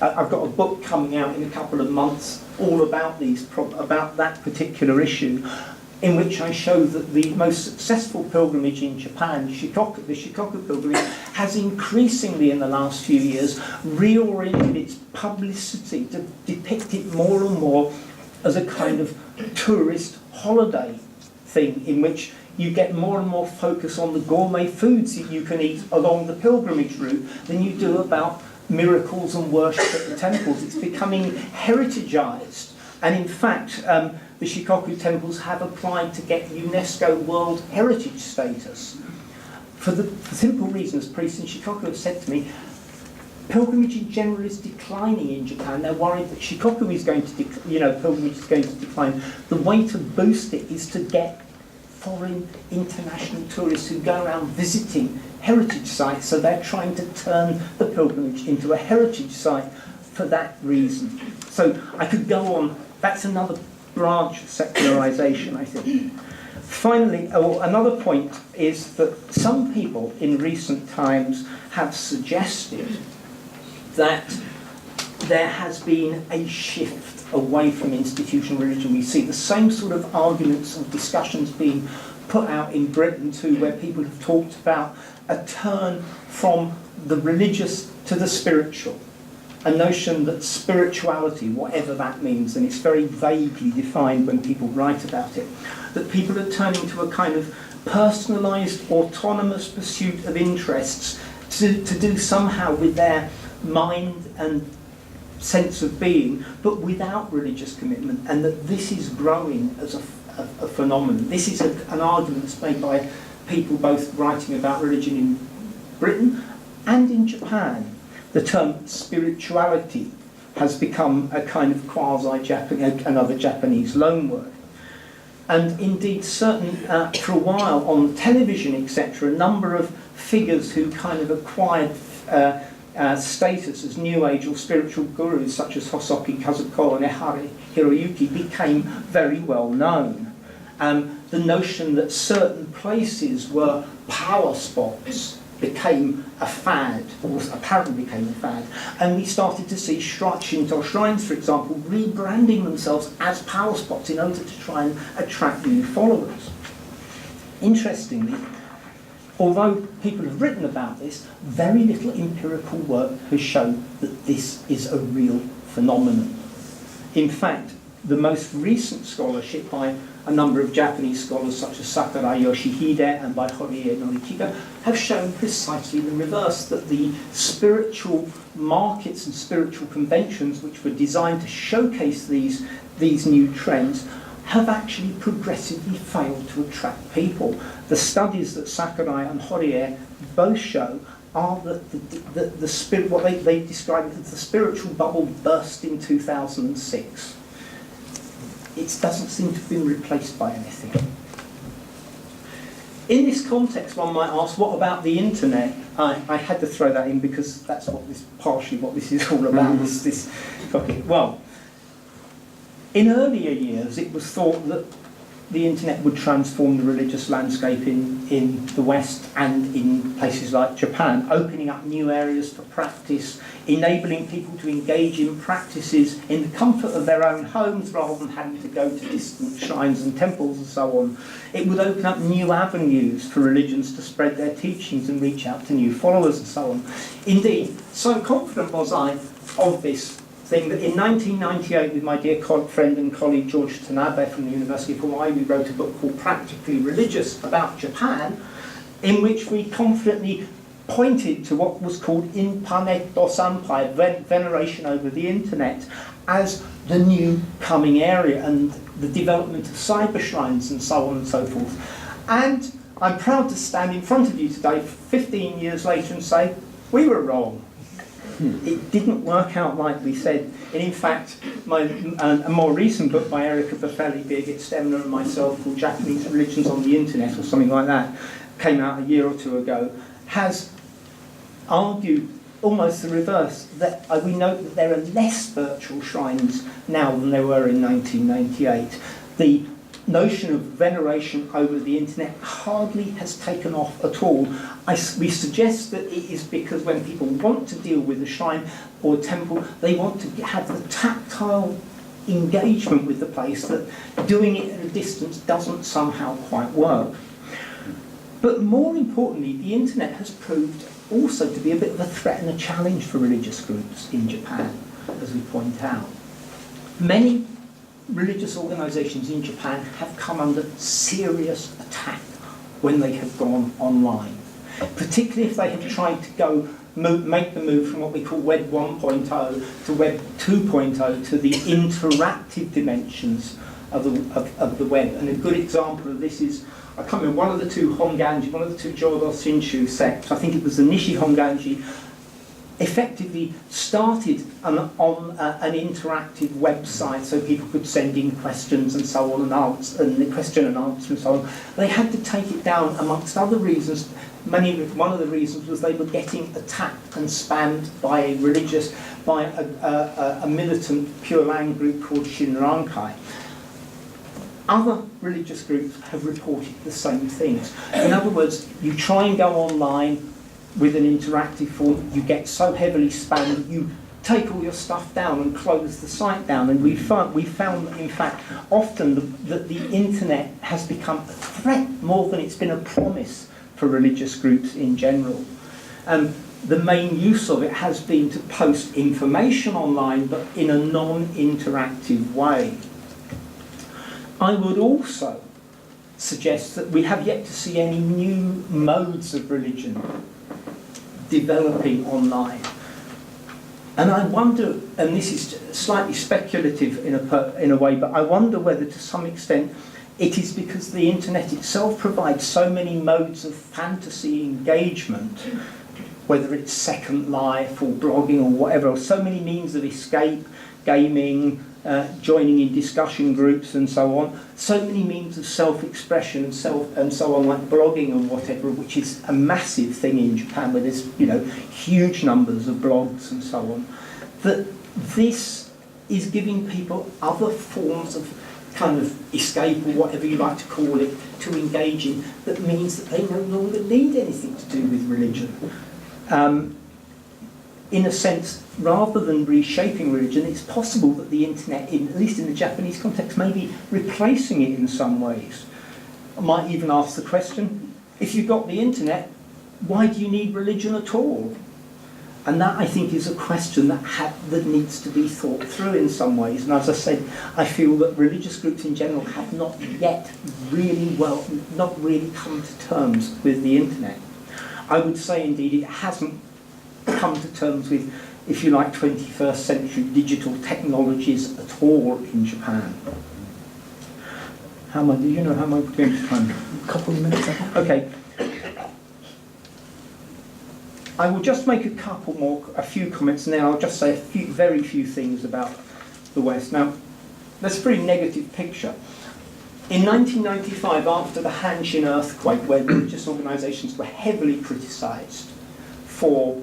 I've got a book coming out in a couple of months all about about that particular issue, in which I show that the most successful pilgrimage in Japan, the Shikoku pilgrimage, has increasingly in the last few years reoriented its publicity to depict it more and more as a kind of tourist holiday thing, in which you get more and more focus on the gourmet foods that you can eat along the pilgrimage route than you do about miracles and worship at the temples. It's becoming heritageized. And in fact, the Shikoku temples have applied to get UNESCO World Heritage status. For the simple reason, as priests in Shikoku have said to me, pilgrimage in general is declining in Japan. They're worried that Shikoku is going to, pilgrimage is going to decline. The way to boost it is to get foreign international tourists who go around visiting heritage sites, so they're trying to turn the pilgrimage into a heritage site for that reason. So I could go on. That's another branch of secularization, I think. Finally, another point is that some people in recent times have suggested that there has been a shift away from institutional religion. We see the same sort of arguments and discussions being put out in Britain too, where people have talked about a turn from the religious to the spiritual. A notion that spirituality, whatever that means, and it's very vaguely defined when people write about it, that people are turning to a kind of personalised, autonomous pursuit of interests to do somehow with their mind and sense of being, but without religious commitment, and that this is growing as a phenomenon. This is an argument that's made by people both writing about religion in Britain and in Japan. The term spirituality has become a kind of quasi-Japanese, another Japanese loanword. And indeed, for a while on television, etc., a number of figures who kind of acquired status as New Age or spiritual gurus, such as Hosoki Kazuko and Ehare Hiroyuki, became very well known. The notion that certain places were power spots became a fad, or apparently became a fad, and we started to see Shinto shrines, for example, rebranding themselves as power spots in order to try and attract new followers. Interestingly, although people have written about this, very little empirical work has shown that this is a real phenomenon. In fact, the most recent scholarship by a number of Japanese scholars such as Sakurai Yoshihide and by Horie Norikiga have shown precisely the reverse, that the spiritual markets and spiritual conventions which were designed to showcase these new trends have actually progressively failed to attract people. The studies that Sakurai and Horie both show are that the spirit, what they describe as the spiritual bubble burst in 2006. It doesn't seem to have been replaced by anything. In this context, one might ask, what about the internet? I had to throw that in because that's partially what this is all about. This topic. Well, in earlier years, it was thought that the internet would transform the religious landscape in the West and in places like Japan, opening up new areas for practice, enabling people to engage in practices in the comfort of their own homes rather than having to go to distant shrines and temples and so on. It would open up new avenues for religions to spread their teachings and reach out to new followers and so on. Indeed, so confident was I of this thing that in 1998, with my dear friend and colleague George Tanabe from the University of Hawaii, we wrote a book called Practically Religious about Japan, in which we confidently pointed to what was called Inpanet Dosanpai, veneration over the internet, as the new coming area and the development of cyber shrines and so on and so forth. And I'm proud to stand in front of you today, 15 years later, and say, we were wrong. It didn't work out like we said. And in fact, a more recent book by Erika Baffelli, Birgit Stemner and myself, called Japanese Religions on the Internet, or something like that, came out a year or two ago, has argued almost the reverse, that we note that there are less virtual shrines now than there were in 1998. The notion of veneration over the internet hardly has taken off at all. We suggest that it is because when people want to deal with a shrine or a temple, they want to have the tactile engagement with the place, that doing it at a distance doesn't somehow quite work. But more importantly, the internet has proved also to be a bit of a threat and a challenge for religious groups in Japan, as we point out. Many religious organisations in Japan have come under serious attack when they have gone online, particularly if they have tried to make the move from what we call Web 1.0 to Web 2.0 to the interactive dimensions of the web. And a good example of this is, I can't remember, one of the two Jodo Shinshu sects, I think it was the Nishi Honganji, effectively started on an interactive website so people could send in questions and so on, and the question and answer and so on. They had to take it down, amongst other reasons. One of the reasons was they were getting attacked and spammed by a militant Pure Land group called Shinrankai. Other religious groups have reported the same things. In other words, you try and go online with an interactive form, you get so heavily spammed, you take all your stuff down and close the site down. And we found that, in fact, often that the internet has become a threat more than it's been a promise for religious groups in general. The main use of it has been to post information online, but in a non-interactive way. I would also suggest that we have yet to see any new modes of religion developing online. And I wonder, and this is slightly speculative in a way, but I wonder whether to some extent it is because the internet itself provides so many modes of fantasy engagement, whether it's Second Life or blogging or whatever, or so many means of escape, gaming, joining in discussion groups and so on, so many means of self-expression and so on, like blogging and whatever, which is a massive thing in Japan, where there's huge numbers of blogs and so on, that this is giving people other forms of kind of escape, or whatever you like to call it, to engage in, that means that they no longer need anything to do with religion. In a sense, rather than reshaping religion, it's possible that the internet, at least in the Japanese context, may be replacing it in some ways. I might even ask the question, if you've got the internet, why do you need religion at all? And that, I think, is a question that needs to be thought through in some ways. And as I said, I feel that religious groups in general have not yet not really come to terms with the internet. I would say, indeed, it hasn't come to terms with, if you like, 21st century digital technologies at all in Japan. Do you know how am I going to time? A couple of minutes, I think. Okay. I will just make a few comments, and then I'll just say very few things about the West. Now, that's a pretty negative picture. In 1995, after the Hanshin earthquake, where religious organisations were heavily criticised for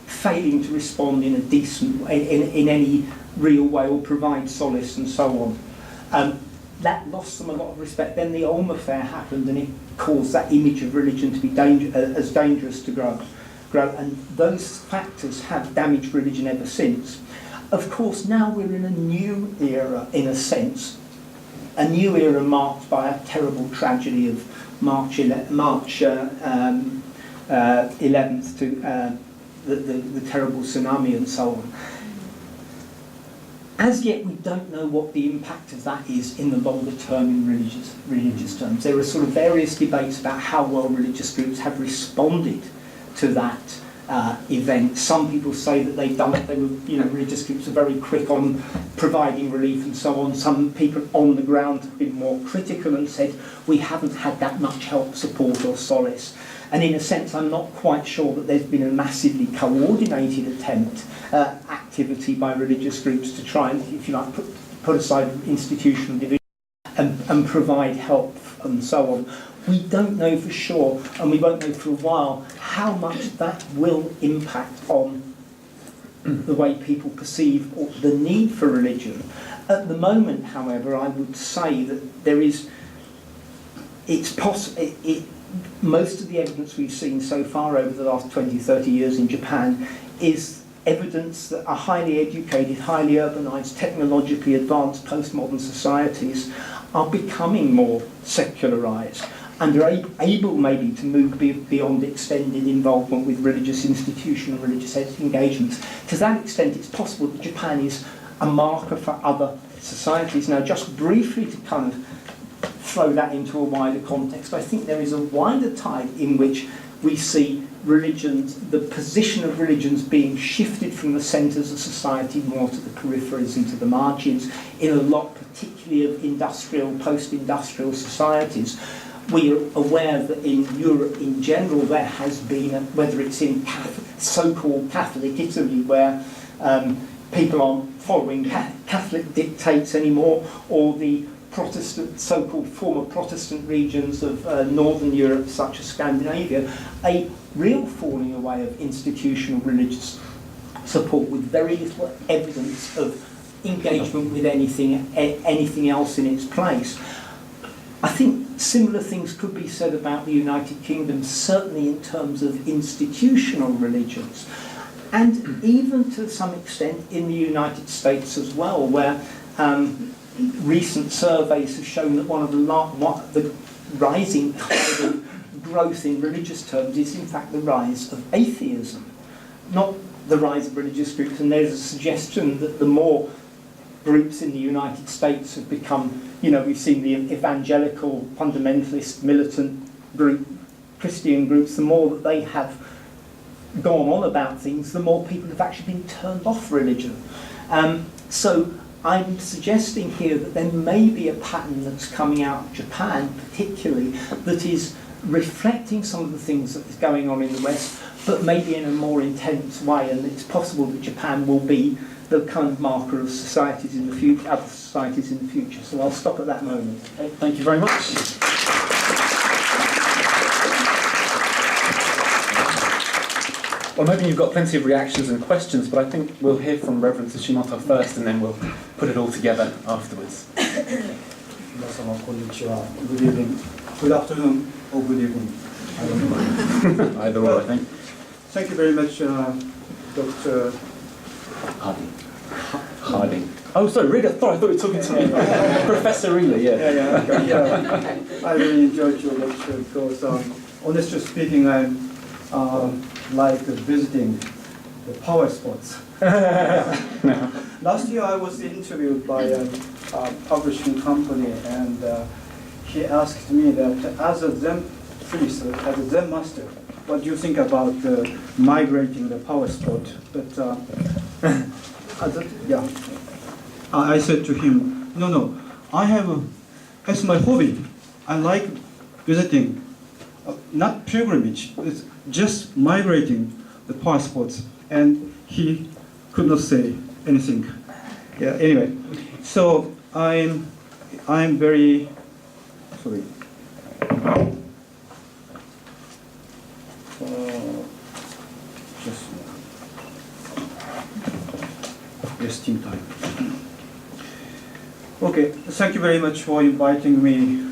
failing to respond in a decent way, in any real way, or provide solace and so on, that lost them a lot of respect. Then the Ulm affair happened, and it caused that image of religion to be as dangerous to grow. And those factors have damaged religion ever since. Of course, now we're in a new era, in a sense, a new era marked by a terrible tragedy of March 11th to the terrible tsunami and so on. As yet, we don't know what the impact of that is in the longer term in religious terms. There are sort of various debates about how well religious groups have responded to that event. Some people say that they've done it. Religious groups are very quick on providing relief and so on. Some people on the ground have been more critical and said we haven't had that much help, support, or solace. And in a sense, I'm not quite sure that there's been a massively coordinated activity by religious groups to try and, if you like, put aside institutional division and provide help and so on. We don't know for sure, and we won't know for a while, how much that will impact on the way people perceive the need for religion. At the moment, however, I would say that there is, most of the evidence we've seen so far over the last 20, 30 years in Japan is evidence that are highly educated, highly urbanized, technologically advanced postmodern societies are becoming more secularized and are able maybe to move beyond extended involvement with religious institution and religious engagements. To that extent, it's possible that Japan is a marker for other societies. Now, just briefly to kind of throw that into a wider context, I think there is a wider tide in which we see religions, the position of religions being shifted from the centres of society more to the peripheries and to the margins in a lot, particularly of industrial, post-industrial societies. We are aware that in Europe in general there has been, whether it's in so-called Catholic Italy where people aren't following Catholic dictates anymore, or the Protestant, so-called former Protestant regions of Northern Europe, such as Scandinavia, a real falling away of institutional religious support with very little evidence of engagement with anything else in its place. I think similar things could be said about the United Kingdom, certainly in terms of institutional religions, and even to some extent in the United States as well, where recent surveys have shown that one of the rising kind of growth in religious terms is in fact the rise of atheism, not the rise of religious groups. And there's a suggestion that the more groups in the United States have become, we've seen the evangelical, fundamentalist, militant group, Christian groups, the more that they have gone on about things, the more people have actually been turned off religion. So I'm suggesting here that there may be a pattern that's coming out of Japan particularly that is reflecting some of the things that is going on in the West, but maybe in a more intense way, and it's possible that Japan will be the kind of marker of societies in the future, other societies in the future. So I'll stop at that moment. Okay, thank you very much. Well, I'm hoping you've got plenty of reactions and questions, but I think we'll hear from Reverend Tsushimoto first, and then we'll put it all together afterwards. Good evening. Good afternoon or good evening. I don't know. Either or, I think. Thank you very much, Dr. Harding. Oh, sorry, Reader. I thought you were talking to me. Professor Reader, yeah. I really enjoyed your lecture because, honestly speaking, I'm like visiting the power spots. Last year I was interviewed by a publishing company, and he asked me that as a Zen priest, as a Zen master, what do you think about migrating the power spot? But I said to him, no, I have, as my hobby, I like visiting, not pilgrimage, it's just migrating the power spots. And he could not say anything. Yeah. Anyway, so I'm very sorry. Just wasting time. Okay. Thank you very much for inviting me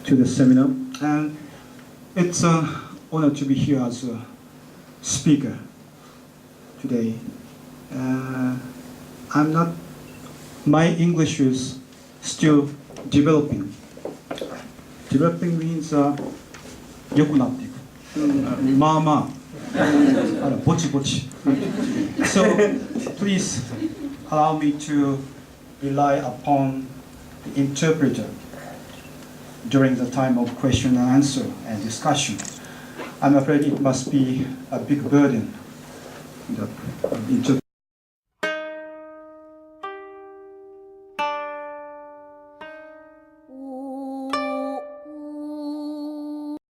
to the seminar, and it's an honor to be here as a speaker today. My English is still developing. Developing means 良くなっていく。まあまあ、ぼちぼち。So please allow me to rely upon the interpreter during the time of question and answer and discussion. I'm afraid it must be a big burden. The